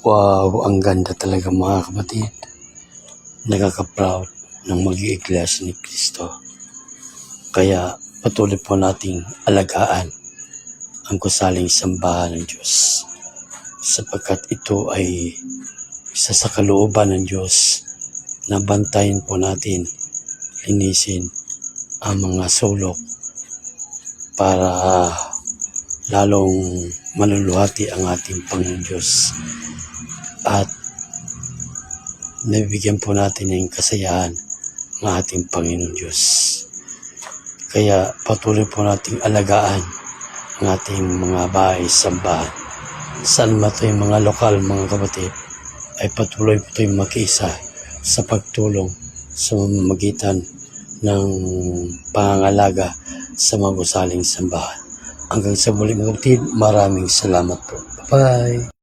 Wow, ang ganda talaga mga kapatid. Nakaka-proud ng maging iglesia ni Cristo. Kaya patuloy po nating alagaan ang gusaling sambahan ng Diyos. Sapagkat ito ay isa sa kalooban ng Diyos na bantayan po natin, linisin ang mga sulok para lalong maluluhati ang ating Panginoon Diyos. At nabibigyan po natin ng kasayahan ng ating Panginoon Diyos. Kaya patuloy po nating alagaan ang ating mga bahay sambahan. Saan man ito yung mga lokal, mga kapatid, ay patuloy po tayong makiisa sa pagtulong sa mamamagitan ng pangangalaga sa mga gusaling sambahan. Hanggang sa muli mga kapatid, maraming salamat po. Bye-bye!